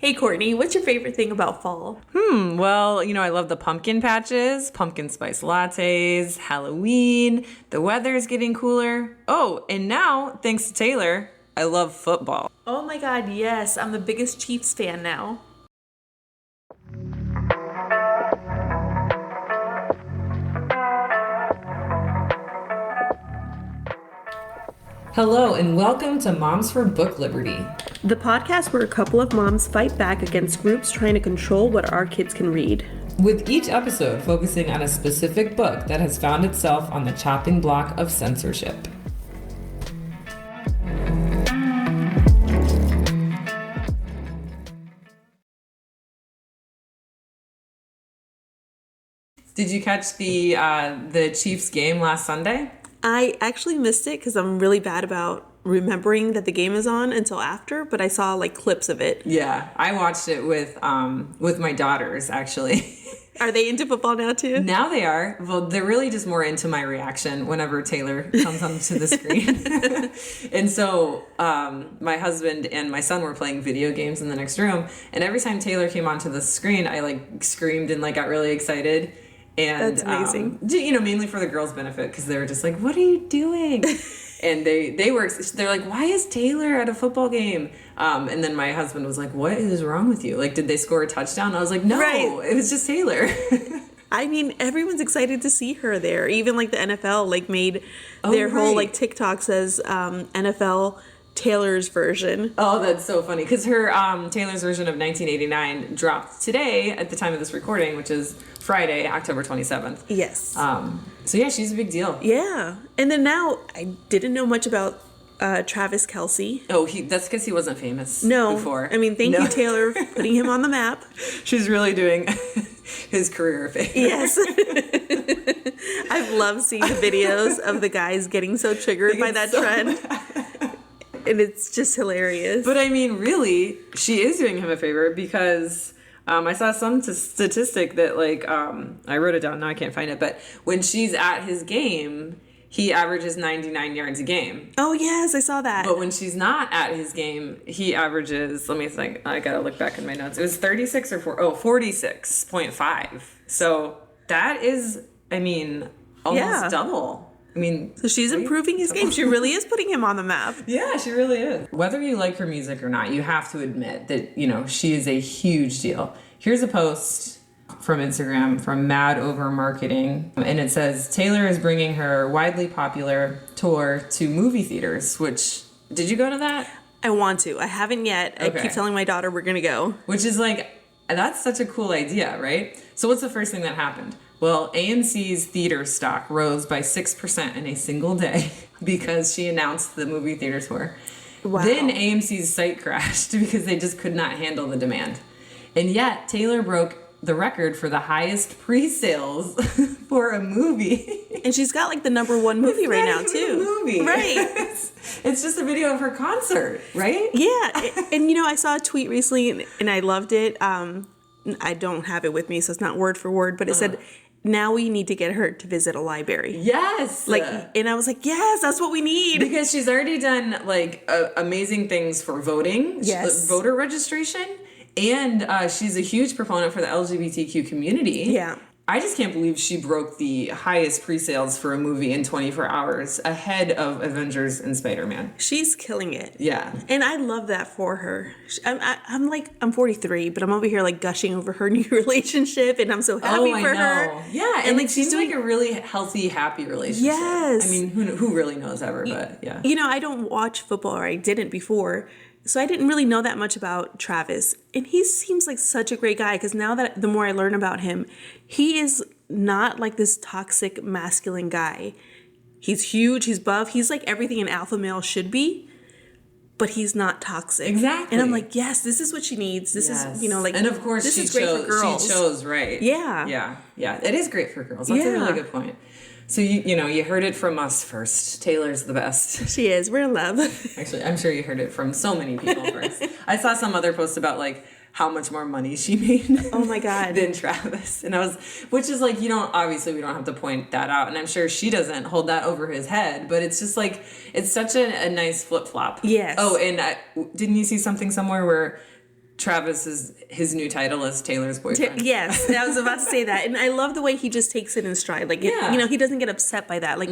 Hey Courtney, what's your favorite thing about fall? Well, I love the pumpkin patches, pumpkin spice lattes, Halloween, the weather's getting cooler. Oh, and now, thanks to Taylor, I love football. Oh my god, yes, I'm the biggest Chiefs fan now. Hello, and welcome to Moms for Book Liberty. The podcast where a couple of moms fight back against groups trying to control what our kids can read. With each episode focusing on a specific book that has found itself on the chopping block of censorship. Did you catch the Chiefs game last Sunday? I actually missed it because I'm really bad about remembering that the game is on until after, but I saw like clips of it. Yeah, I watched it with my daughters actually. Are they into football now too? Now they are. Well, they're really just more into my reaction whenever Taylor comes onto the screen. And so my husband and my son were playing video games in the next room, and every time Taylor came onto the screen, I like screamed and like got really excited. And that's amazing. Mainly for the girls' benefit, because they were just like, "What are you doing?" And they're like, "Why is Taylor at a football game?" And then my husband was like, "What is wrong with you? Like, did they score a touchdown?" I was like, "No, right. It was just Taylor." I mean, everyone's excited to see her there. Even like the NFL like made their whole like TikTok says NFL Taylor's version. Oh, that's so funny, because her Taylor's version of 1989 dropped today at the time of this recording, which is Friday, October 27th. Yes. So yeah, she's a big deal. Yeah. And then now, I didn't know much about Travis Kelce. Oh, that's because he wasn't famous before. I mean, thank you, Taylor, for putting him on the map. She's really doing his career a favor. Yes. I've loved seeing the videos of the guys getting so triggered by that trend. And it's just hilarious. But I mean, really, she is doing him a favor, because I saw some statistic that, like, I wrote it down, now I can't find it, but when she's at his game, he averages 99 yards a game. Oh, yes, I saw that. But when she's not at his game, he averages, let me think, I gotta look back in my notes. It was 36 or 46.5. So that is, I mean, almost double. I mean, so she's improving his game. She really is putting him on the map. Yeah, she really is. Whether you like her music or not, you have to admit that, she is a huge deal. Here's a post from Instagram from Mad Over Marketing, and it says, Taylor is bringing her widely popular tour to movie theaters, which, did you go to that? I want to. I haven't yet. Okay. I keep telling my daughter we're going to go. Which is like, that's such a cool idea, right? So what's the first thing that happened? Well, AMC's theater stock rose by 6% in a single day because she announced the movie theater tour. Wow. Then AMC's site crashed because they just could not handle the demand. And yet, Taylor broke the record for the highest pre-sales for a movie. And she's got like the #1 movie right now, too. Movie. Right. It's just a video of her concert, right? Yeah. And, I saw a tweet recently and I loved it. I don't have it with me, so it's not word for word, but it said, now we need to get her to visit a library. Yes. And I was like, yes, that's what we need. Because she's already done amazing things for voting, yes, voter registration, and she's a huge proponent for the LGBTQ community. Yeah. I just can't believe she broke the highest pre-sales for a movie in 24 hours, ahead of Avengers and Spider-Man. She's killing it. Yeah. And I love that for her. I'm 43, but I'm over here like gushing over her new relationship, and I'm so happy for her. Yeah, and like she's doing a really healthy, happy relationship. Yes. I mean, who really knows ever, but yeah. I don't watch football, or I didn't before. So I didn't really know that much about Travis. And he seems like such a great guy, because now that the more I learn about him, he is not like this toxic masculine guy. He's huge, he's buff, he's like everything an alpha male should be, but he's not toxic. Exactly. And I'm like, yes, this is what she needs. This is, and of course this is great for girls. She chose right. Yeah. Yeah. It is great for girls. That's a really good point. So, you heard it from us first. Taylor's the best. She is. We're in love. Actually, I'm sure you heard it from so many people first. I saw some other post about, like, how much more money she made. Oh, my God. Than Travis. And which is, like, obviously we don't have to point that out. And I'm sure she doesn't hold that over his head. But it's just, like, it's such a nice flip-flop. Yes. Oh, and didn't you see something somewhere where his new title is Taylor's boyfriend. Yes, I was about to say that. And I love the way he just takes it in stride. Like, he doesn't get upset by that. Like,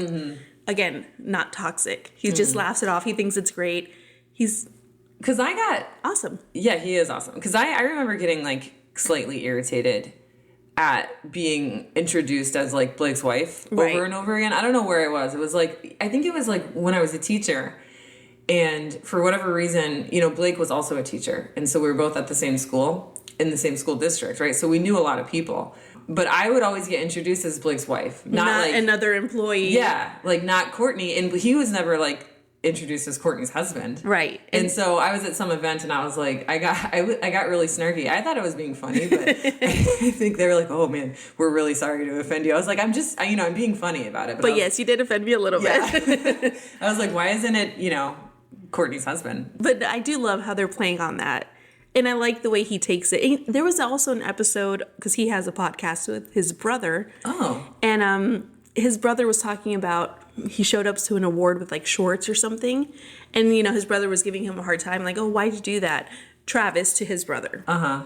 again, not toxic. He just laughs it off. He thinks it's great. Because I got... Awesome. Yeah, he is awesome. Because I remember getting, like, slightly irritated at being introduced as, like, Blake's wife over and over again. I don't know where it was. It was, like... I think it was, like, when I was a teacher. And for whatever reason, Blake was also a teacher. And so we were both at the same school, in the same school district, right? So we knew a lot of people. But I would always get introduced as Blake's wife. Not like, another employee. Yeah, like, not Courtney. And he was never, like... introduced as Courtney's husband. Right. And so I was at some event and I was like, I got really snarky. I thought it was being funny, but I think they were like, oh man, we're really sorry to offend you. I was like, I'm just, I'm being funny about it. But yes, you did offend me a little bit. I was like, why isn't it, Courtney's husband? But I do love how they're playing on that. And I like the way he takes it. And there was also an episode, because he has a podcast with his brother. Oh. And his brother was talking about, he showed up to an award with like shorts or something. And, his brother was giving him a hard time. Like, oh, why'd you do that? Travis to his brother. Uh-huh.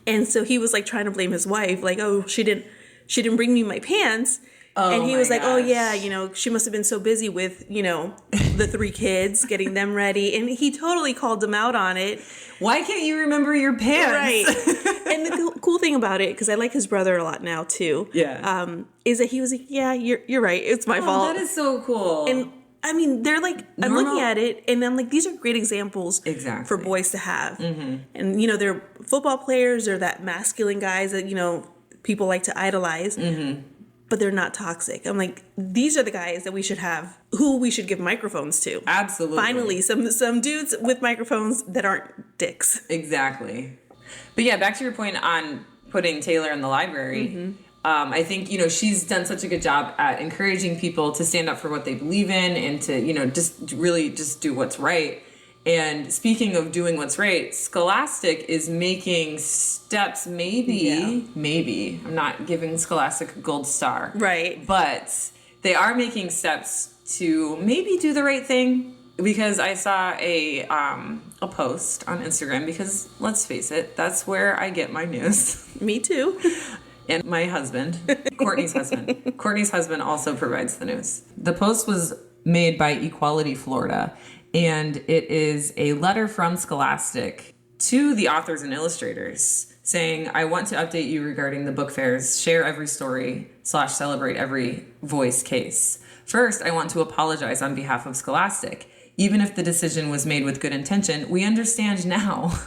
And so he was like trying to blame his wife. Like, oh, she didn't bring me my pants. Oh, and he was like, oh, yeah, she must have been so busy with, the 3 kids, getting them ready. And he totally called them out on it. Why can't you remember your pants? Right. And the cool thing about it, because I like his brother a lot now, too. Yeah. Is that he was like, yeah, you're right. It's my fault. That is so cool. And I mean, they're like, I'm looking at it and I'm like, these are great examples for boys to have. Mm-hmm. And, they're football players. They're that masculine guys that, people like to idolize. Mm-hmm. But they're not toxic. I'm like, these are the guys that we should have, who we should give microphones to. Absolutely. Finally, some dudes with microphones that aren't dicks. Exactly. But yeah, back to your point on putting Taylor in the library. Mm-hmm. I think, she's done such a good job at encouraging people to stand up for what they believe in and to, just really just do what's right. And speaking of doing what's right, Scholastic is making steps, maybe. I'm not giving Scholastic a gold star. Right. But they are making steps to maybe do the right thing. Because I saw a post on Instagram, because let's face it, that's where I get my news. Me too. And my husband, Courtney's husband. Courtney's husband also provides the news. The post was made by Equality Florida. And it is a letter from Scholastic to the authors and illustrators saying, I want to update you regarding the book fairs, share every story / celebrate every voice case. First, I want to apologize on behalf of Scholastic. Even if the decision was made with good intention, we understand now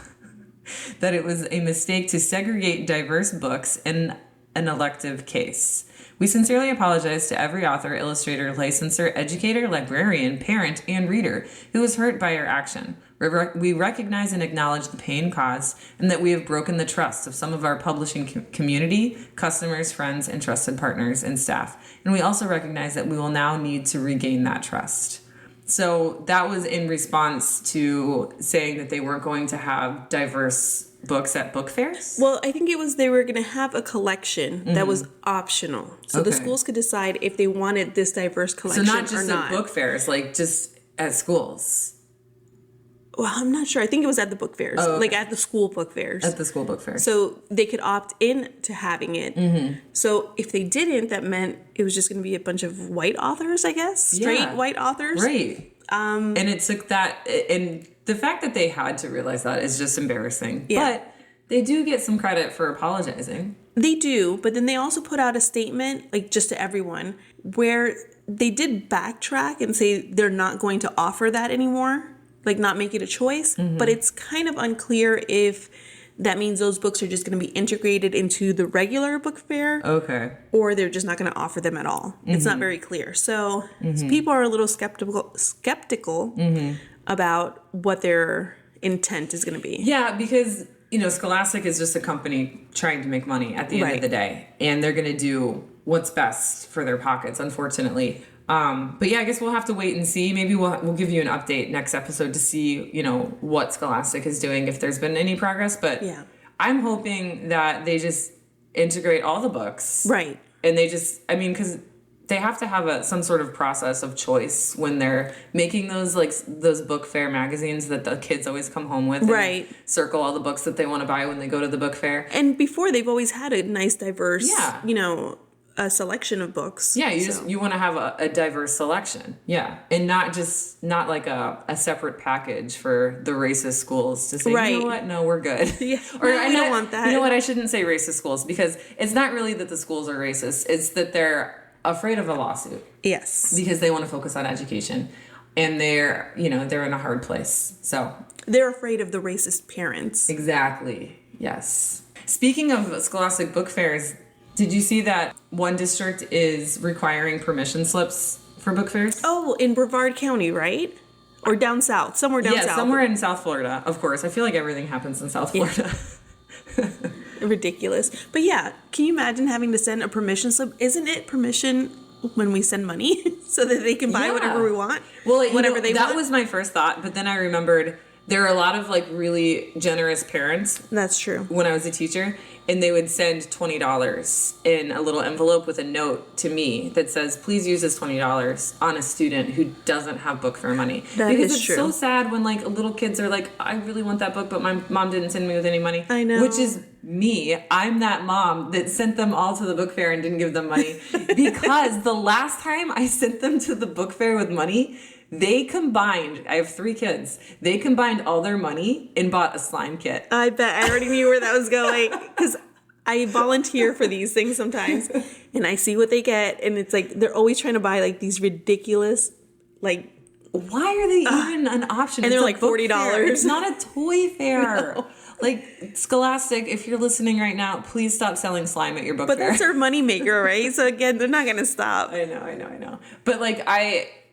that it was a mistake to segregate diverse books in an elective case. We sincerely apologize to every author, illustrator, licensor, educator, librarian, parent, and reader who was hurt by our action. We recognize and acknowledge the pain caused and that we have broken the trust of some of our publishing community, customers, friends, and trusted partners and staff. And we also recognize that we will now need to regain that trust. So that was in response to saying that they weren't going to have diverse books at book fairs? Well, I think it was they were going to have a collection that was optional. So the schools could decide if they wanted this diverse collection or not. So not just at book fairs, like just at schools? Well, I'm not sure. I think it was at the book fairs, like at the school book fairs. At the school book fairs. So they could opt in to having it. Mm-hmm. So if they didn't, that meant it was just going to be a bunch of white authors, I guess. Straight white authors. Right. And it took that... And the fact that they had to realize that is just embarrassing. Yeah. But they do get some credit for apologizing. They do. But then they also put out a statement, like just to everyone, where they did backtrack and say they're not going to offer that anymore. Like not make it a choice, but it's kind of unclear if that means those books are just going to be integrated into the regular book fair. Okay. Or they're just not going to offer them at all. It's not very clear. So people are a little skeptical about what their intent is going to be. Yeah, because, you know, Scholastic is just a company trying to make money at the end of the day. And they're going to do what's best for their pockets, unfortunately. But yeah, I guess we'll have to wait and see. Maybe we'll give you an update next episode to see, you know, what Scholastic is doing, if there's been any progress. But I'm hoping that they just integrate all the books. Right. And they just, I mean, because they have to have some sort of process of choice when they're making those book fair magazines that the kids always come home with, right? And circle all the books that they want to buy when they go to the book fair. And before, they've always had a nice, diverse, a selection of books. Yeah, you want to have a diverse selection. Yeah, and not like a separate package for the racist schools to say, right. You know what? No, we're good. Yeah, or no, I don't want that. You know what? I shouldn't say racist schools, because it's not really that the schools are racist. It's that they're afraid of a lawsuit. Yes. Because they want to focus on education, and they're in a hard place. So they're afraid of the racist parents. Exactly. Yes. Speaking of Scholastic book fairs, did you see that one district is requiring permission slips for book fairs? Oh, in Brevard County, right? Or down south, somewhere down south. Yeah, somewhere in South Florida, of course. I feel like everything happens in South Florida. Yeah. Ridiculous. But yeah, can you imagine having to send a permission slip? Isn't it permission when we send money so that they can buy whatever we want? Well, whatever they want? That was my first thought, but then I remembered there are a lot of really generous parents. That's true. When I was a teacher, and they would send $20 in a little envelope with a note to me that says, please use this $20 on a student who doesn't have book fair money. Because it's so sad when little kids are like, I really want that book, but my mom didn't send me with any money. I know. Which is me. I'm that mom that sent them all to the book fair and didn't give them money. Because the last time I sent them to the book fair with money, they combined, I have 3 kids, they combined all their money and bought a slime kit. I bet. I already knew where that was going, because I volunteer for these things sometimes, and I see what they get, and it's they're always trying to buy these ridiculous, why are they even an option? And they're $40. Fair. It's not a toy fair. No. Scholastic, if you're listening right now, please stop selling slime at your book fair. But that's our moneymaker, right? So again, they're not going to stop. I know. But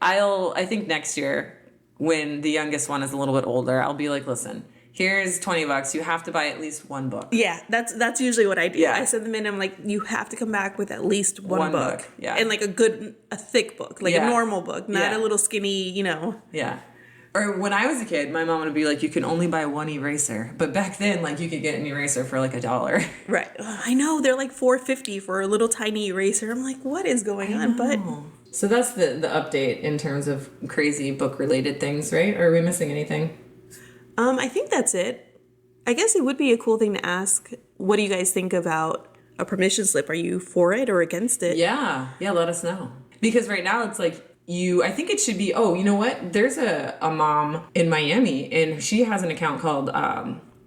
I think next year, when the youngest one is a little bit older, I'll be like, listen, here's $20. You have to buy at least one book. Yeah, that's usually what I do. Yeah. I send them in. I'm like, you have to come back with at least one book. Yeah. And a thick book, a normal book, not a little skinny, Yeah. Or when I was a kid, my mom would be like, you can only buy one eraser. But back then, you could get an eraser for $1. Right. I know. They're $4.50 for a little tiny eraser. I'm like, what is going on? But so that's the update in terms of crazy book-related things, right? Or are we missing anything? I think that's it. I guess it would be a cool thing to ask, what do you guys think about a permission slip? Are you for it or against it? Yeah, let us know. Because right now it's I think it should be, you know what? There's a mom in Miami, and she has an account called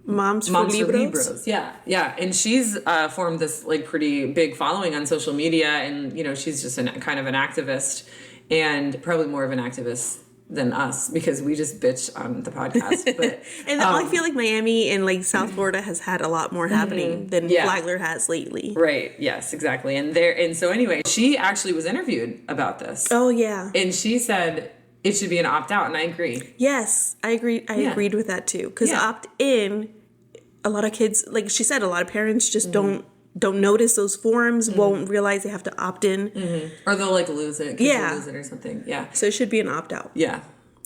Moms for Libros. Yeah. And she's formed this pretty big following on social media, and she's just kind of an activist, and probably more of an activist than us, because we just bitch on the podcast. But and I feel like Miami and South Florida has had a lot more happening than Flagler has lately. Right. Yes, exactly. And so anyway, she actually was interviewed about this. Oh yeah. And she said it should be an opt-out, and I agree. Yes, I agree. I agreed with that too, because opt-in, a lot of kids, she said, a lot of parents just don't notice those forms, won't realize they have to opt in. Mm-hmm. Or they'll lose it. They'll lose it or something. Yeah. So it should be an opt-out. Yeah.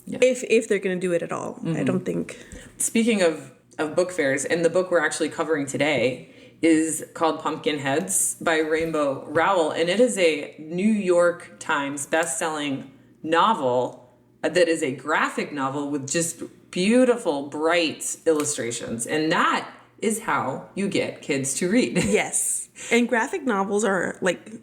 If they're going to do it at all. I don't think. Speaking of book fairs, and the book we're actually covering today is called Pumpkinheads by Rainbow Rowell, and it is a New York Times best-selling novel that is a graphic novel with just beautiful, bright illustrations. And that is how you get kids to read. Yes. And graphic novels are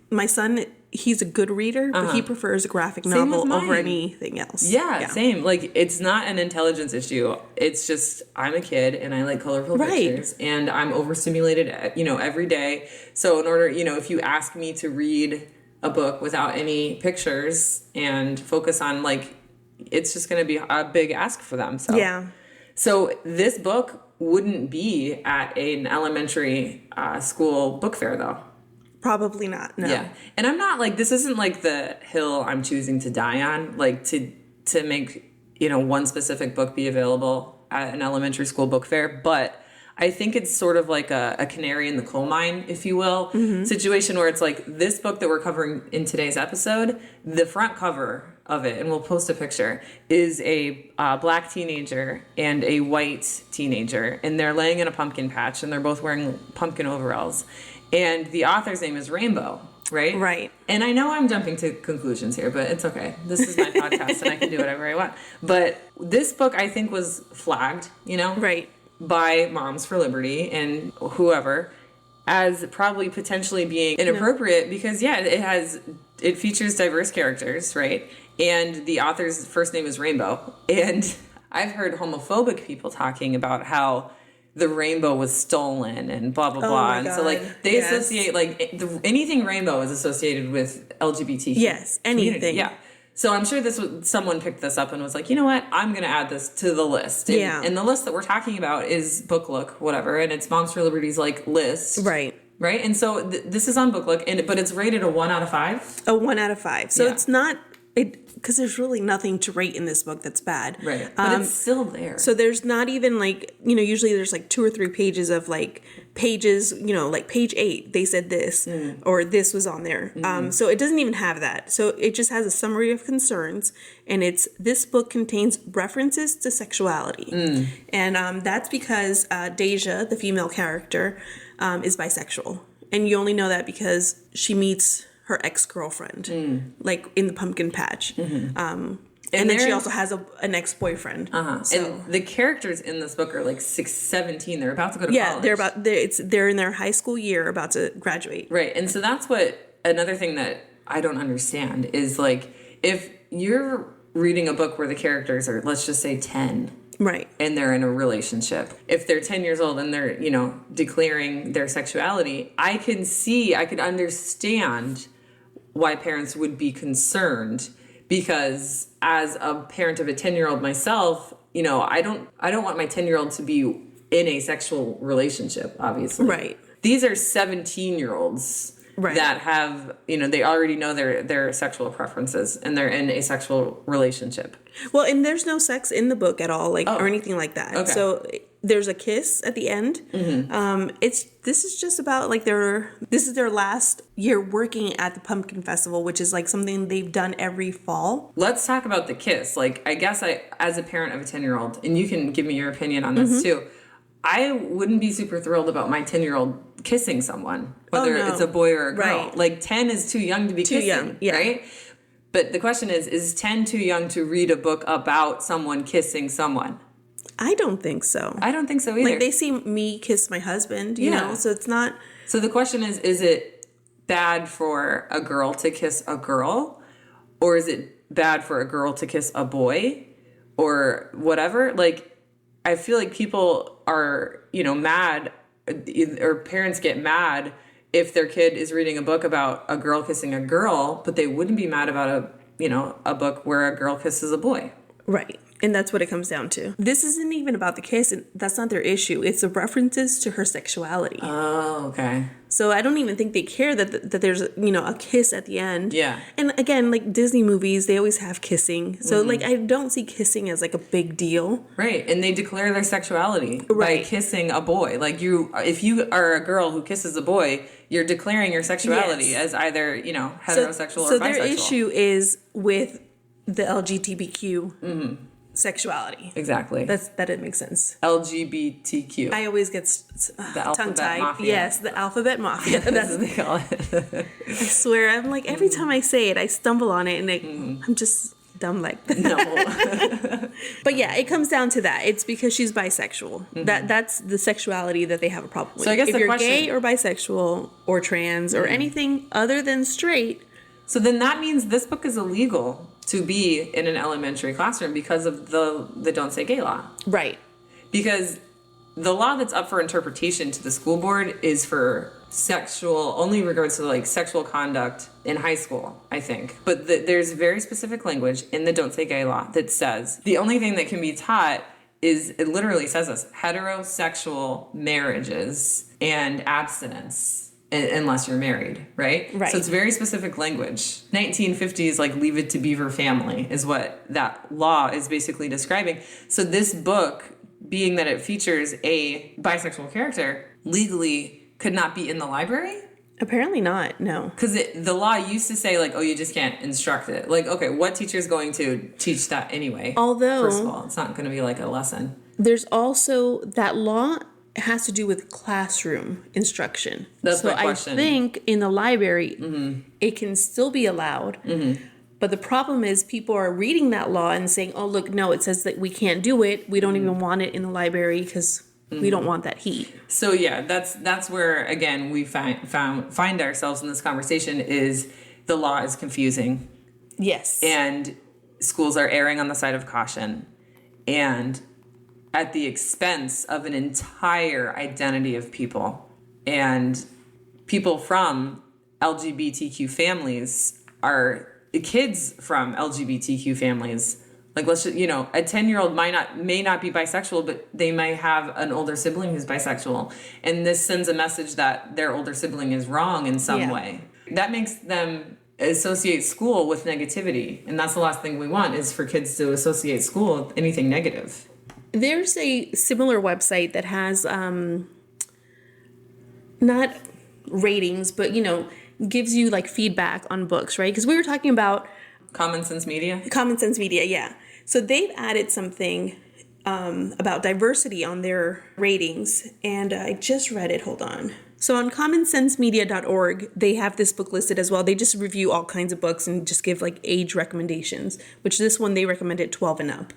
my son, he's a good reader, but he prefers a graphic novel over anything else. Yeah, same. It's not an intelligence issue. It's just, I'm a kid and I like colorful pictures, and I'm overstimulated, every day. So in order, if you ask me to read a book without any pictures and focus on it's just going to be a big ask for them. So yeah. So this book wouldn't be at an elementary school book fair, though. Probably not, no. Yeah. And I'm not this isn't the hill I'm choosing to die on, to make, one specific book be available at an elementary school book fair. But I think it's sort of like a canary in the coal mine, if you will, situation where it's this book that we're covering in today's episode, the front cover of it, and we'll post a picture, is a black teenager and a white teenager, and they're laying in a pumpkin patch, and they're both wearing pumpkin overalls, and the author's name is Rainbow. right? Right. And I know I'm jumping to conclusions here, but it's okay. This is my podcast and I can do whatever I want. But this book, I think, was flagged, Right. by Moms for Liberty and whoever as probably potentially being inappropriate because, it features diverse characters, right? And the author's first name is Rainbow. And I've heard homophobic people talking about how the rainbow was stolen and blah, blah, blah. my and so, God. they associate, anything rainbow is associated with LGBTQ. Yes, anything. Community. Yeah. So I'm sure someone picked this up and was like, you know what? I'm going to add this to the list. And the list that we're talking about is Book Look, whatever. And it's Moms for Liberty's, list. Right. Right? And so this is on Book Look, but it's rated a 1 out of 5. A 1 out of 5. So it's not... because there's really nothing to rate in this book that's bad. Right. But it's still there. So there's not even usually there's 2 or 3 pages of pages, page 8, they said this or this was on there. So it doesn't even have that. So it just has a summary of concerns and this book contains references to sexuality. And that's because Deja, the female character, is bisexual. And you only know that because she meets her ex-girlfriend, in the pumpkin patch. And then she also has an ex-boyfriend. So. And the characters in this book are 17. They're about to go to college. They're in their high school year, about to graduate. Right. And so that's another thing that I don't understand is if you're reading a book where the characters are, let's just say 10. Right. And they're in a relationship. If they're 10 years old and they're, declaring their sexuality, I could understand why parents would be concerned because as a parent of a 10-year-old myself, I don't want my 10-year-old to be in a sexual relationship, obviously. Right. These are 17-year-olds that have, they already know their sexual preferences and they're in a sexual relationship. Well, and there's no sex in the book at all, or anything like that. Okay. So there's a kiss at the end. This is just about this is their last year working at the Pumpkin Festival, which is something they've done every fall. Let's talk about the kiss. I guess as a parent of a 10-year-old, and you can give me your opinion on this too, I wouldn't be super thrilled about my 10-year-old kissing someone, whether it's a boy or a girl. Right. 10 is too young to be kissing, young, yeah. Right? But the question is 10 too young to read a book about someone kissing someone? I don't think so. I don't think so either. They see me kiss my husband, you know, so it's not... So the question is it bad for a girl to kiss a girl? Or is it bad for a girl to kiss a boy? Or whatever? I feel like people are, mad, or parents get mad if their kid is reading a book about a girl kissing a girl, but they wouldn't be mad about a book where a girl kisses a boy. Right. And that's what it comes down to. This isn't even about the kiss. And that's not their issue. It's the references to her sexuality. Oh, okay. So I don't even think they care that there's, a kiss at the end. Yeah. And again, Disney movies, they always have kissing. So, I don't see kissing as, a big deal. Right. And they declare their sexuality by kissing a boy. If you are a girl who kisses a boy, you're declaring your sexuality as either, heterosexual or bisexual. So their issue is with the LGBTQ sexuality. Exactly. That didn't make sense. LGBTQ. I always get tongue-tied. Mafia. Yes, the alphabet mafia. That's what they call it. I swear, I'm every time I say it, I stumble on it, and I'm just dumb like that. No. But yeah, it comes down to that. It's because she's bisexual. That's the sexuality that they have a problem with. So I guess if you're gay or bisexual or trans or anything other than straight. So then that means this book is illegal to be in an elementary classroom because of the Don't Say Gay law. Right. Because the law that's up for interpretation to the school board is for only regards to sexual conduct in high school, I think. But there's very specific language in the Don't Say Gay law that says the only thing that can be taught it literally says this: heterosexual marriages and abstinence. Unless you're married, right? Right. So it's very specific language. 1950s, Leave It to Beaver Family is what that law is basically describing. So this book, being that it features a bisexual character, legally could not be in the library? Apparently not, no. Because the law used to say, you just can't instruct it. Okay, what teacher is going to teach that anyway? Although... First of all, it's not going to be a lesson. There's also that law... has to do with classroom instruction. That's so my question. I think in the library, it can still be allowed. But the problem is people are reading that law and saying, oh, look, no, it says that we can't do it. We don't even want it in the library because we don't want that heat. So yeah, that's where, again, we find ourselves in this conversation is the law is confusing. Yes. And schools are erring on the side of caution. And at the expense of an entire identity of people. And people from LGBTQ families are kids from LGBTQ families. Like, let's just, a 10-year-old may not be bisexual, but they might have an older sibling who's bisexual. And this sends a message that their older sibling is wrong in some way. That makes them associate school with negativity. And that's the last thing we want, is for kids to associate school with anything negative. There's a similar website that has not ratings, but, gives you like feedback on books, right? Because we were talking about Common Sense Media, yeah. So they've added something about diversity on their ratings, and I just read it. Hold on. So on commonsensemedia.org, they have this book listed as well. They just review all kinds of books and just give like age recommendations, which this one they recommended 12 and up.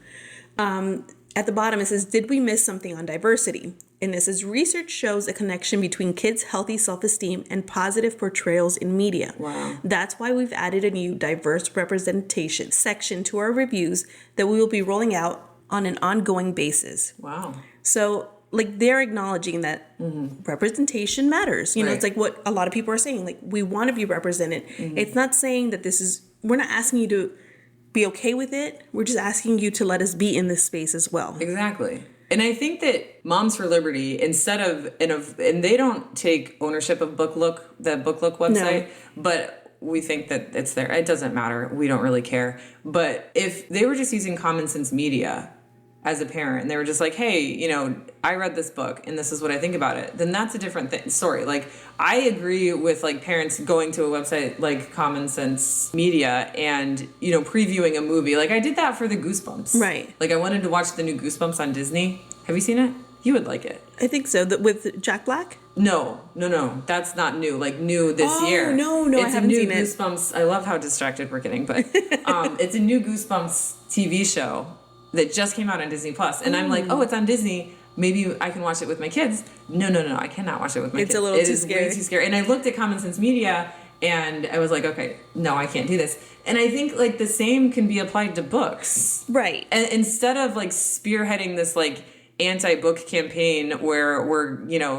At the bottom, it says, did we miss something on diversity? And this is, research shows a connection between kids' healthy self-esteem and positive portrayals in media. Wow. That's why we've added a new diverse representation section to our reviews that we will be rolling out on an ongoing basis. Wow. So, like, they're acknowledging that representation matters. It's like what a lot of people are saying. Like, we want to be represented. It's not saying that we're not asking you to be okay with it. We're just asking you to let us be in this space as well. Exactly. And I think that Moms for Liberty, instead of, and they don't take ownership of the Book Look website, but we think that it's there. It doesn't matter. We don't really care. But if they were just using Common Sense Media as a parent, and they were just like, hey, I read this book and this is what I think about it, then that's a different story. Like, I agree with like parents going to a website like Common Sense Media and, previewing a movie. Like, I did that for the Goosebumps. Right. Like, I wanted to watch the new Goosebumps on Disney. Have you seen it? You would like it. I think so. With Jack Black? No. That's not new. Like, new this year. No, I haven't seen it. It's a new Goosebumps. I love how distracted we're getting, but it's a new Goosebumps TV show that just came out on Disney Plus. And I'm like, oh, it's on Disney. Maybe I can watch it with my kids. No, I cannot watch it with my kids. It's a little too scary. It is way too scary. And I looked at Common Sense Media and I was like, okay, no, I can't do this. And I think like the same can be applied to books. Right. And instead of like spearheading this like anti-book campaign where we're,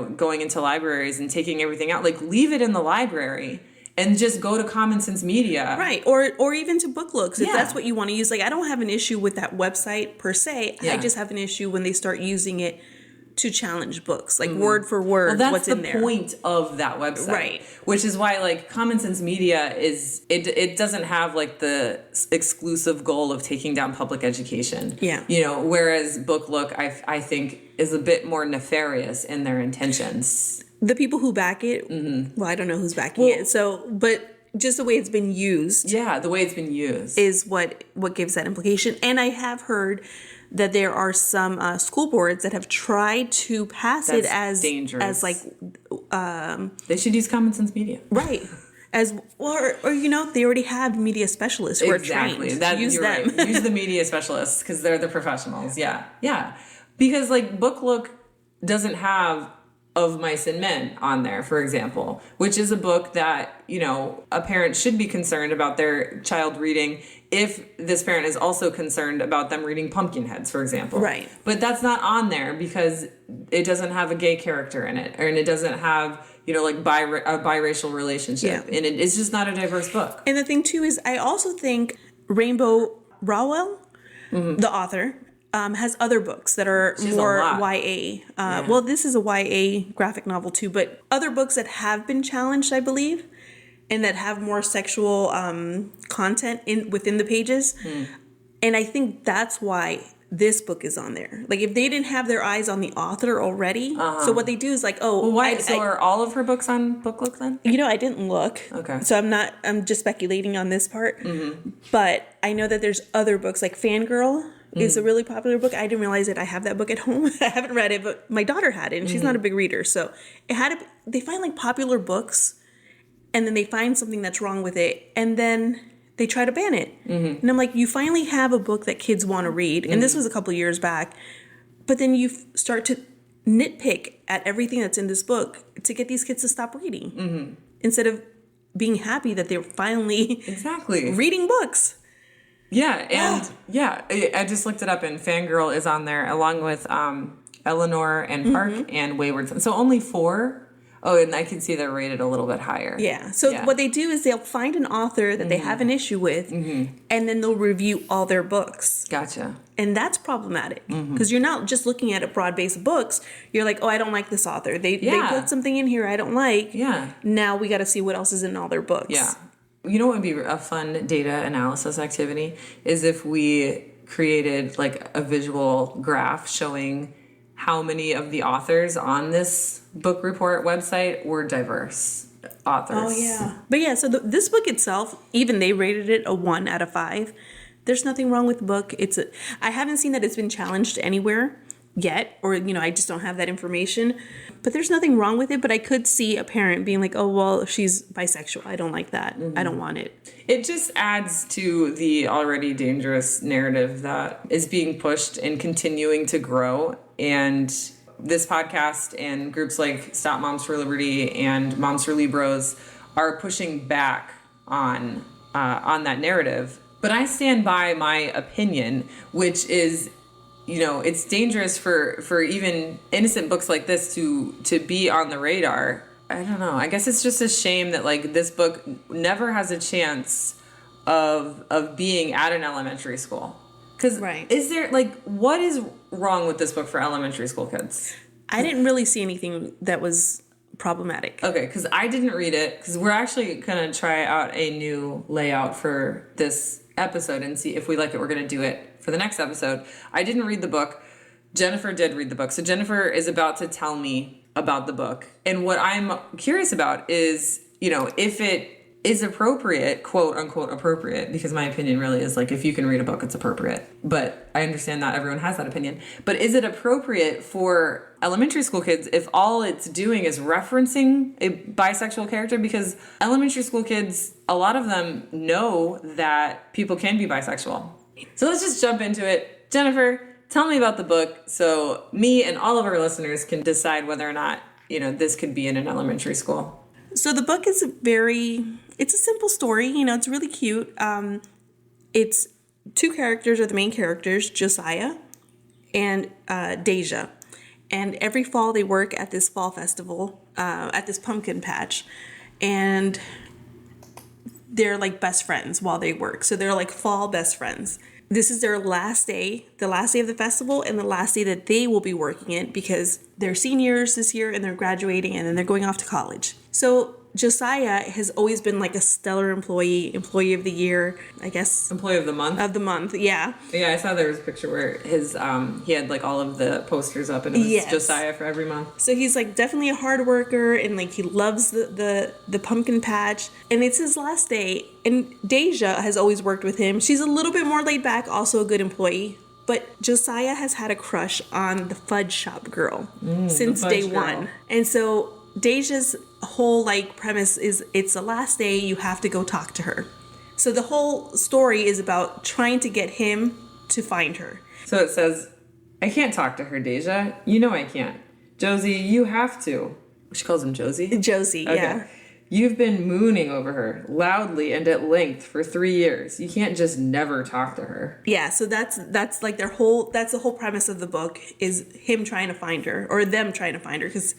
going into libraries and taking everything out, like leave it in the library. And just go to Common Sense Media. Right. Or even to Book Looks, if that's what you want to use. Like, I don't have an issue with that website per se. I just have an issue when they start using it to challenge books, like word for word, what's in there. That's the point of that website. Right. Which is why, like, Common Sense Media it doesn't have, like, the exclusive goal of taking down public education. Yeah. Whereas Book Look, I think, is a bit more nefarious in their intentions. The people who back it, well, I don't know who's backing it. So, but just the way it's been used. Yeah, the way it's been used. Is what gives that implication. And I have heard that there are some school boards that have tried to pass it as dangerous. As like... they should use Common Sense Media. Right. Or they already have media specialists who are trained to use them. Right. Use the media specialists because they're the professionals. Yeah. Because like Book Look doesn't have Of Mice and Men on there, for example, which is a book that, a parent should be concerned about their child reading if this parent is also concerned about them reading Pumpkinheads, for example. Right. But that's not on there because it doesn't have a gay character in it, and it doesn't have, a biracial relationship. Yeah. And it's just not a diverse book. And the thing, too, is I also think Rainbow Rowell, the author, has other books that are more YA. Well, this is a YA graphic novel too, but other books that have been challenged, I believe, and that have more sexual content within the pages. And I think that's why this book is on there. Like, if they didn't have their eyes on the author already, so what they do is like, are all of her books on Book Look then? I didn't look. Okay. So I'm just speculating on this part. But I know that there's other books like Fangirl. is a really popular book. I didn't realize it. I have that book at home. I haven't read it, but my daughter had it, and she's not a big reader. So they find like popular books, and then they find something that's wrong with it, and then they try to ban it. And I'm like, you finally have a book that kids want to read, and this was a couple years back, but then you start to nitpick at everything that's in this book to get these kids to stop reading instead of being happy that they're finally reading books. Yeah, and I just looked it up, and Fangirl is on there along with Eleanor and Park and Wayward Son. So only 4. Oh, and I can see they're rated a little bit higher. Yeah. So what they do is they'll find an author that they have an issue with, and then they'll review all their books. Gotcha. And that's problematic because you're not just looking at broad-based books. You're like, oh, I don't like this author. They put something in here I don't like. Yeah. Now we got to see what else is in all their books. Yeah. You know what would be a fun data analysis activity is if we created like a visual graph showing how many of the authors on this book report website were diverse authors. Oh, yeah. But yeah, so this book itself, even they rated it a 1 out of 5. There's nothing wrong with the book. I haven't seen that it's been challenged anywhere yet, or, I just don't have that information. But there's nothing wrong with it, but I could see a parent being like, oh, well, she's bisexual. I don't like that. I don't want it. It just adds to the already dangerous narrative that is being pushed and continuing to grow. And this podcast and groups like Stop Moms for Liberty and Moms for Libros are pushing back on that narrative. But I stand by my opinion, which is, it's dangerous for even innocent books like this to be on the radar. I don't know. I guess it's just a shame that like this book never has a chance of being at an elementary school. Because is there what is wrong with this book for elementary school kids? I didn't really see anything that was problematic. Okay, because I didn't read it, because we're actually going to try out a new layout for this episode and see if we like it. We're going to do it for the next episode. I didn't read the book. Jennifer did read the book. So Jennifer is about to tell me about the book. And what I'm curious about is, if it is appropriate, quote unquote appropriate, because my opinion really is like, if you can read a book, it's appropriate. But I understand not everyone has that opinion. But is it appropriate for elementary school kids if all it's doing is referencing a bisexual character? Because elementary school kids, a lot of them know that people can be bisexual. So let's just jump into it. Jennifer, tell me about the book so me and all of our listeners can decide whether or not, this could be in an elementary school. So the book is it's a simple story. It's really cute. It's 2 characters are the main characters, Josiah and Deja. And every fall they work at this fall festival, at this pumpkin patch. And they're like best friends while they work. So they're like fall best friends. This is their last day, the last day of the festival, and the last day that they will be working it because they're seniors this year and they're graduating and then they're going off to college. So Josiah has always been like a stellar employee of the year, I guess. Employee of the month? Of the month, yeah. Yeah, I saw there was a picture where his he had like all of the posters up and it was Josiah for every month. So he's like definitely a hard worker and like he loves the pumpkin patch. And it's his last day. And Deja has always worked with him. She's a little bit more laid back, also a good employee. But Josiah has had a crush on the fudge shop girl since day one. And so Deja's whole premise is it's the last day, you have to go talk to her. So the whole story is about trying to get him to find her. So it says, I can't talk to her, Deja. You know I can't. Josie, you have to. She calls him Josie? Josie, okay. Yeah. You've been mooning over her loudly and at length for 3 years. You can't just never talk to her. Yeah, so that's like the whole premise of the book is him trying to find her or them trying to find her because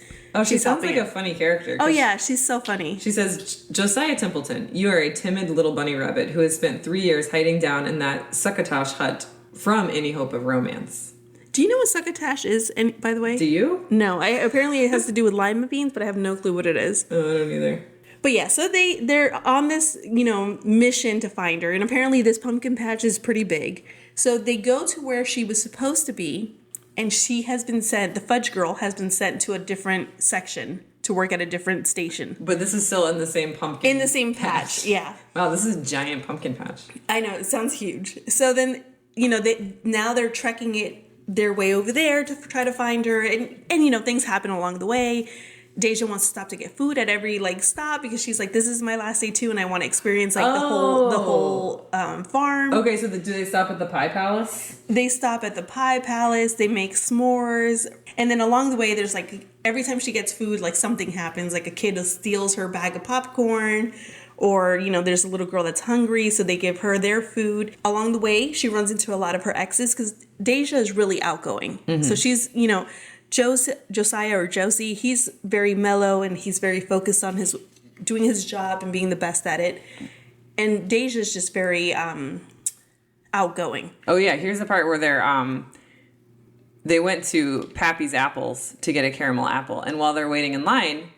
she sounds like a funny character. Oh yeah, she's so funny. She says, Josiah Templeton, you are a timid little bunny rabbit who has spent 3 years hiding down in that succotash hut from any hope of romance. Do you know what succotash is, and by the way? Do you? No, apparently it has to do with lima beans, but I have no clue what it is. Oh, I don't either. But yeah, so they're on this, mission to find her. And apparently this pumpkin patch is pretty big. So they go to where she was supposed to be. And she has been sent, the fudge girl has been sent to a different section to work at a different station. But this is still in the same pumpkin. In the same patch, yeah. Wow, this is a giant pumpkin patch. I know, it sounds huge. So then now they're trekking their way over there to try to find her, and things happen along the way. Deja wants to stop to get food at every stop because she's like, this is my last day too, and I want to experience the whole farm. Okay, so do they stop at the Pie Palace? They stop at the Pie Palace. They make s'mores, and then along the way, there's every time she gets food, something happens. Like a kid steals her bag of popcorn, or there's a little girl that's hungry, so they give her their food. Along the way, she runs into a lot of her exes because Deja is really outgoing. Mm-hmm. So she's Josiah or Josie, he's very mellow and he's very focused on doing his job and being the best at it. And Deja's just very outgoing. Oh yeah, here's the part where they went to Pappy's Apples to get a caramel apple, and while they're waiting in line,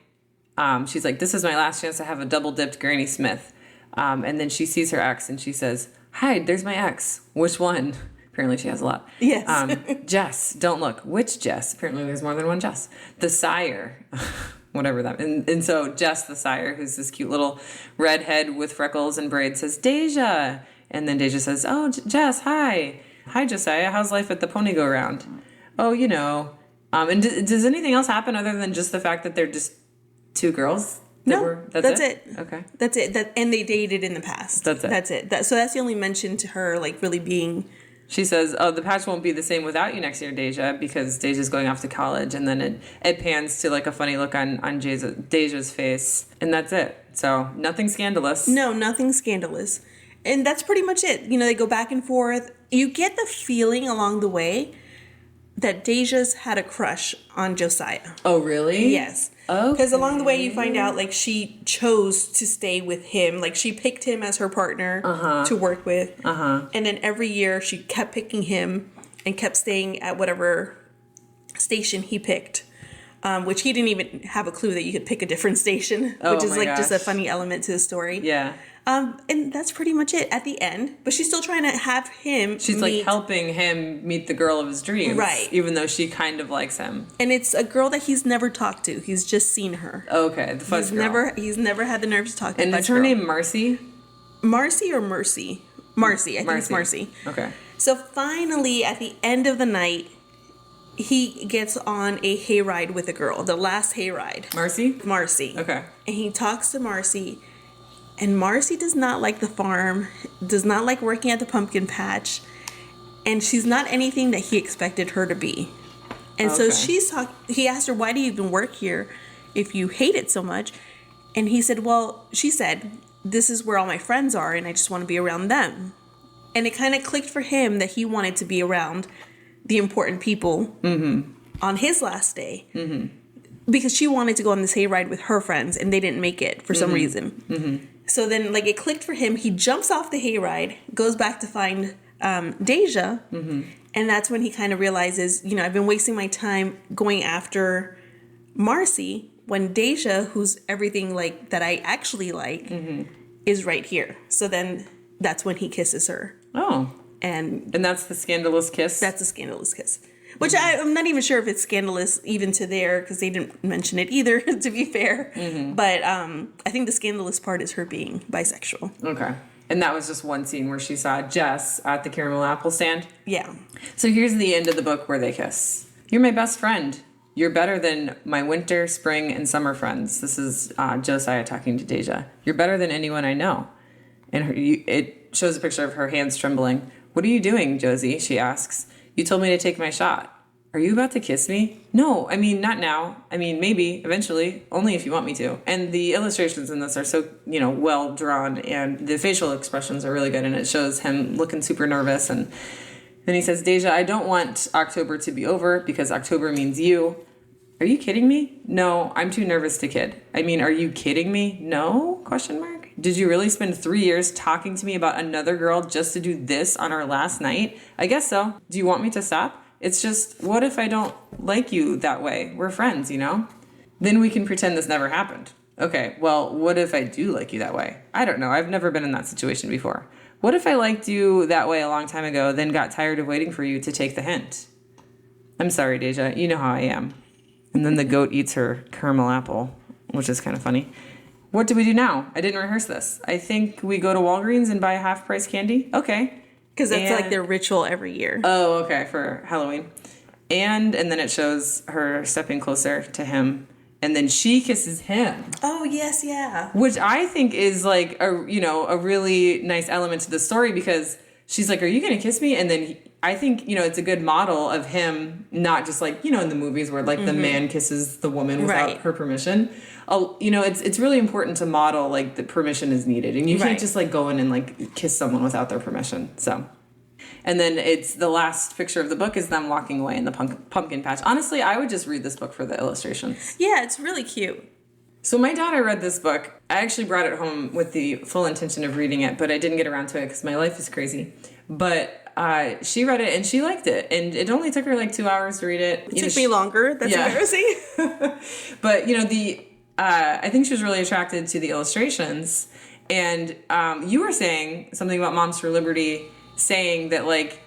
she's like, this is my last chance to have a double dipped Granny Smith. And then she sees her ex and she says, hi, there's my ex. Which one? Apparently she has a lot. Yes. Jess, don't look. Which Jess? Apparently there's more than one Jess. The sire. Whatever that. And so Jess, the sire, who's this cute little redhead with freckles and braids, says, Deja. And then Deja says, oh, Jess, hi. Hi, Josiah. How's life at the pony go round? Oh, And does anything else happen other than just the fact that they're just two girls? That's it. Okay. That's it. And they dated in the past. That's it. So that's the only mention to her, really being... She says, oh, the patch won't be the same without you next year, Deja, because Deja's going off to college. And then it pans to a funny look on Deja's face. And that's it. So nothing scandalous. No, nothing scandalous. And that's pretty much it. They go back and forth. You get the feeling along the way that Deja's had a crush on Josiah. Oh, really? Yes. Okay. Because along the way you find out she chose to stay with him. She picked him as her partner to work with. And then every year she kept picking him and kept staying at whatever station he picked. Which he didn't even have a clue that you could pick a different station. Which is just a funny element to the story. Yeah. And that's pretty much it at the end. But she's still trying to have him She's helping him meet the girl of his dreams. Right. Even though she kind of likes him. And it's a girl that he's never talked to. He's just seen her. Okay, the fudge girl. He's never had the nerve to talk to And the is her name Marcy? Marcy or Mercy? Marcy. I think it's Marcy. Okay. So finally, at the end of the night, he gets on a hayride with a girl. The last hayride. Marcy. Okay. And he talks to Marcy. And Marcy does not like the farm, does not like working at the pumpkin patch, and she's not anything that he expected her to be. And so he asked her, why do you even work here if you hate it so much? And she said, this is where all my friends are, and I just want to be around them. And it kind of clicked for him that he wanted to be around the important people on his last day. Mm-hmm. Because she wanted to go on this hayride with her friends, and they didn't make it for some reason. Mm-hmm. So then, it clicked for him. He jumps off the hayride, goes back to find Deja, and that's when he kind of realizes, I've been wasting my time going after Marcy when Deja, who's everything that I actually like, is right here. So then that's when he kisses her. Oh. And that's the scandalous kiss? That's the scandalous kiss. Which I'm not even sure if it's scandalous even to there, because they didn't mention it either, to be fair. Mm-hmm. But I think the scandalous part is her being bisexual. Okay. And that was just one scene where she saw Jess at the caramel apple stand? Yeah. So here's the end of the book where they kiss. You're my best friend. You're better than my winter, spring, and summer friends. This is Josiah talking to Deja. You're better than anyone I know. And it shows a picture of her hands trembling. What are you doing, Josie? She asks. You told me to take my shot. Are you about to kiss me? No, not now. Maybe, eventually, only if you want me to. And the illustrations in this are so, well drawn, and the facial expressions are really good, and it shows him looking super nervous. And then he says, Deja, I don't want October to be over because October means you. Are you kidding me? No, I'm too nervous to kid. Are you kidding me? No? ? Did you really spend 3 years talking to me about another girl just to do this on our last night? I guess so. Do you want me to stop? It's just, what if I don't like you that way? We're friends, Then we can pretend this never happened. Okay, well, what if I do like you that way? I don't know. I've never been in that situation before. What if I liked you that way a long time ago, then got tired of waiting for you to take the hint? I'm sorry, Deja. You know how I am. And then the goat eats her caramel apple, which is kind of funny. What do we do now? I didn't rehearse this. I think we go to Walgreens and buy half-price candy. Okay. Because that's like their ritual every year. Oh, okay, for Halloween. And then it shows her stepping closer to him, and then she kisses him. Oh, yes, yeah. Which I think is like a really nice element to the story, because she's like, "Are you going to kiss me?" And then I think, it's a good model of him, not just like, in the movies where like the man kisses the woman without her permission. It's really important to model like the permission is needed, and you can't just like go in and like kiss someone without their permission. So, and then it's the last picture of the book is them walking away in the pumpkin patch. Honestly, I would just read this book for the illustrations. Yeah, it's really cute. So my daughter read this book. I actually brought it home with the full intention of reading it, but I didn't get around to it because my life is crazy. But she read it and she liked it, and it only took her like 2 hours to read it. It took me longer. That's embarrassing. But I think she was really attracted to the illustrations, and you were saying something about Moms for Liberty, saying that like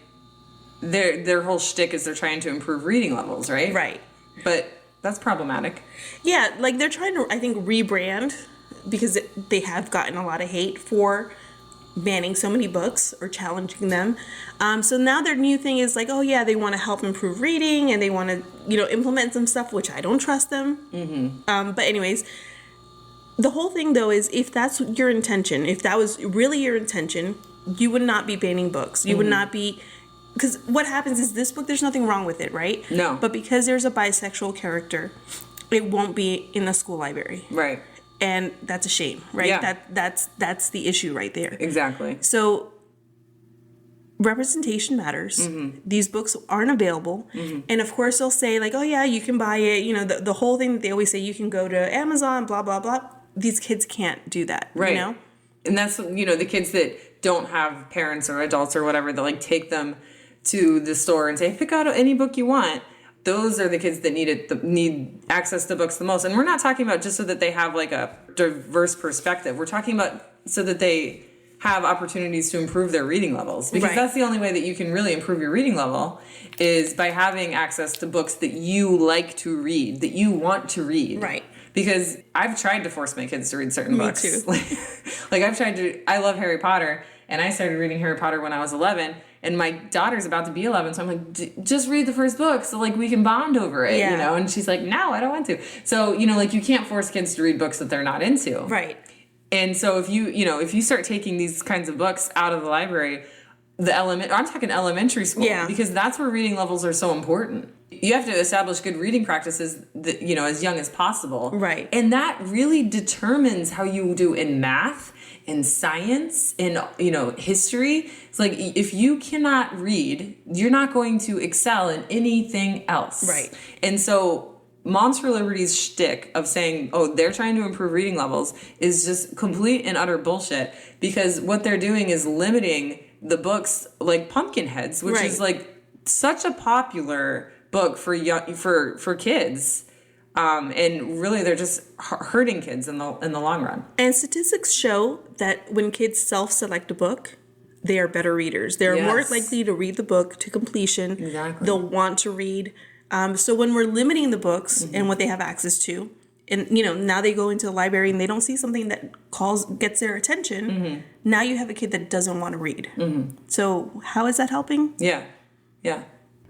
their whole shtick is they're trying to improve reading levels, right? Right. But that's problematic. Yeah, like they're trying to, I think, rebrand, because they have gotten a lot of hate for banning so many books or challenging them. So now their new thing is like, oh yeah, they want to help improve reading, and they want to, implement some stuff, which I don't trust them. Mm-hmm. But anyways, the whole thing though is, if that's your intention, if that was really your intention, you would not be banning books. You would not be, because what happens is this book, there's nothing wrong with it, right? No. But because there's a bisexual character, it won't be in the school library. Right. And that's a shame, right? Yeah. That's the issue right there. Exactly. So representation matters. Mm-hmm. These books aren't available. Mm-hmm. And of course they'll say like, oh yeah, you can buy it. The whole thing that they always say, you can go to Amazon, blah, blah, blah. These kids can't do that, right? And that's, the kids that don't have parents or adults or whatever that like take them to the store and say, pick out any book you want. Those are the kids that need access to books the most. And we're not talking about just so that they have like a diverse perspective. We're talking about so that they have opportunities to improve their reading levels. Because that's the only way that you can really improve your reading level, is by having access to books that you like to read, that you want to read. Right. Because I've tried to force my kids to read certain books. Me too. I love Harry Potter, and I started reading Harry Potter when I was 11. And my daughter's about to be 11, so I'm like, just read the first book so, like, we can bond over it, And she's like, no, I don't want to. So, you can't force kids to read books that they're not into. Right. And so if you start taking these kinds of books out of the library, I'm talking elementary school, because that's where reading levels are so important. You have to establish good reading practices that, as young as possible. Right. And that really determines how you do in math, in science, in, history. It's like, if you cannot read, you're not going to excel in anything else. Right. And so Moms for Liberty's shtick of saying, oh, they're trying to improve reading levels is just complete and utter bullshit, because what they're doing is limiting the books like Pumpkinheads, which is like such a popular book for kids. And really, they're just hurting kids in the long run. And statistics show that when kids self-select a book, they are better readers. They're more likely to read the book to completion. Exactly. They'll want to read. So when we're limiting the books and what they have access to, and now they go into the library and they don't see something that gets their attention. Now you have a kid that doesn't want to read. So how is that helping? Yeah.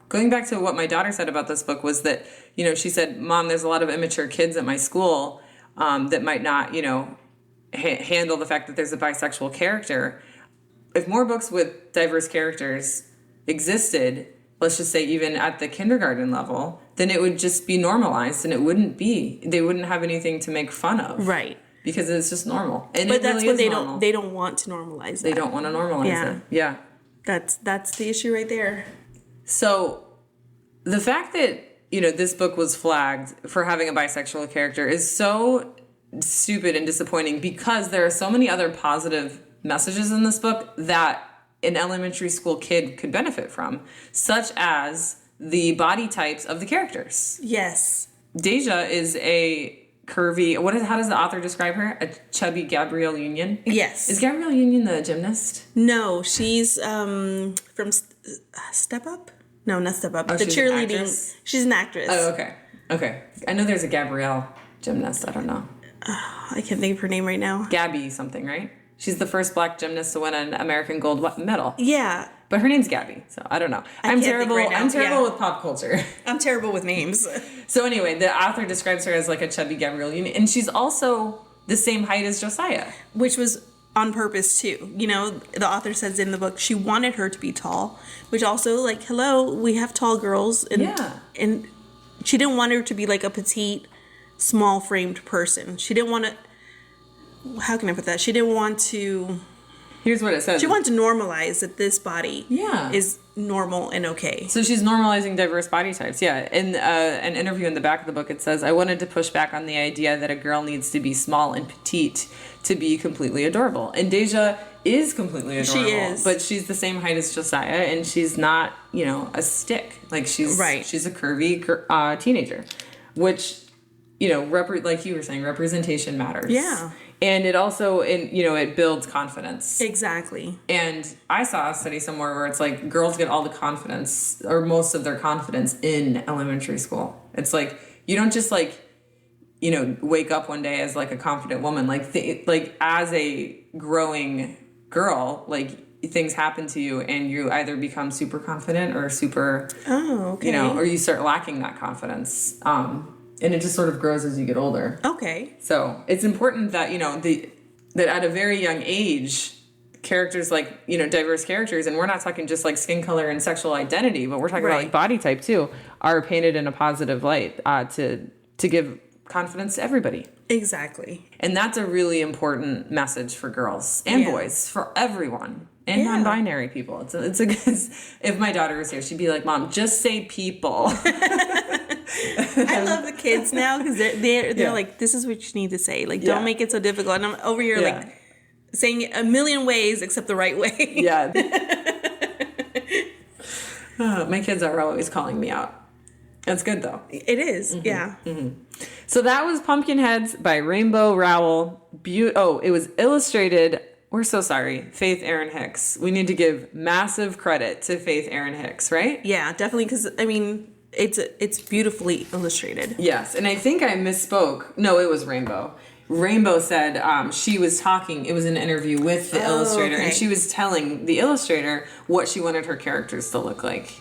Going back to what my daughter said about this book was that, she said, Mom, there's a lot of immature kids at my school that might not, handle the fact that there's a bisexual character. If more books with diverse characters existed, let's just say even at the kindergarten level, then it would just be normalized, and they wouldn't have anything to make fun of. Right. Because it's just normal. And but that's what they don't want to normalize that. They don't want to normalize it. Yeah. That's the issue right there. So the fact that, this book was flagged for having a bisexual character is so stupid and disappointing, because there are so many other positive messages in this book that an elementary school kid could benefit from, such as the body types of the characters. Yes. Deja is a curvy, how does the author describe her? A chubby Gabrielle Union? Yes. Is Gabrielle Union the gymnast? No, she's from Step Up? No, not Step Up. Oh, the cheerleading. She's an actress. Oh, okay. I know there's a Gabrielle gymnast. I don't know. I can't think of her name right now. Gabby something, right? She's the first black gymnast to win an American gold medal. Yeah. But her name's Gabby, so I don't know. I'm terrible. Right now. I'm terrible with pop culture. I'm terrible with names. So anyway, the author describes her as like a chubby Gabrielle Union, and she's also the same height as Josiah. Which was on purpose too. You know, the author says in the book she wanted her to be tall, which also, like, hello, we have tall girls. And she didn't want her to be like a petite, small framed person. She didn't want to, how can I put that? She didn't want to... Here's what it says. She wanted to normalize that this body Yeah. is normal and okay. So she's normalizing diverse body types. Yeah. In an interview in the back of the book, it says, I wanted to push back on the idea that a girl needs to be small and petite to be completely adorable. And Deja is completely adorable. She is. But she's the same height as Josiah, and she's not, you know, a stick. Like, she's a curvy teenager, which, you know, like you were saying, representation matters. Yeah. And it also, it builds confidence. Exactly. And I saw a study somewhere where it's like girls get all the confidence, or most of their confidence, in elementary school. It's like, you don't just like, you know, wake up one day as like a confident woman. Like as a growing girl, like things happen to you and you either become super confident or super, you know, or you start lacking that confidence. And it just sort of grows as you get older. Okay. So it's important that, you know, that at a very young age, characters like, you know, diverse characters, and we're not talking just like skin color and sexual identity, but we're talking about like body type too, are painted in a positive light to give confidence to everybody. Exactly. And that's a really important message for girls and boys, for everyone. And non-binary people. It's a if my daughter was here, she'd be like, Mom, just say people. I love the kids now because they're like, this is what you need to say. Like, don't make it so difficult. And I'm over here like saying it a million ways except the right way. Yeah. My kids are always calling me out. That's good though. It is. Mm-hmm. Yeah. Mm-hmm. So that was Pumpkinheads by Rainbow Rowell. It was illustrated. We're so sorry. Faith Erin Hicks. We need to give massive credit to Faith Erin Hicks, right? Yeah, definitely. Because, I mean, it's beautifully illustrated. Yes. And I think I misspoke. No, it was Rainbow. Rainbow said she was talking. It was an interview with the illustrator. Okay. And she was telling the illustrator what she wanted her characters to look like.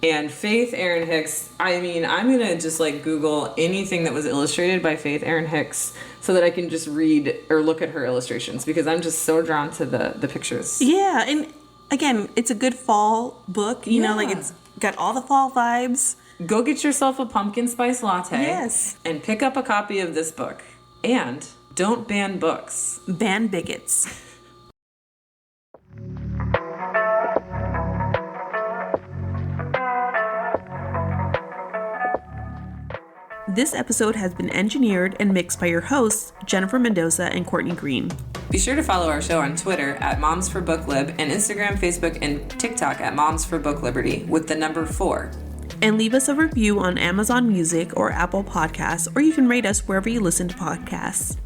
And Faith Erin Hicks, I mean, I'm going to just like Google anything that was illustrated by Faith Erin Hicks so that I can just read or look at her illustrations because I'm just so drawn to the pictures. Yeah. And again, it's a good fall book. You know, like it's got all the fall vibes. Go get yourself a pumpkin spice latte. Yes. And pick up a copy of this book. And don't ban books. Ban bigots. This episode has been engineered and mixed by your hosts, Jennifer Mendoza and Courtney Green. Be sure to follow our show on Twitter at Moms for Book Lib and Instagram, Facebook, and TikTok at Moms for Book Liberty with the number 4. And leave us a review on Amazon Music or Apple Podcasts, or you can rate us wherever you listen to podcasts.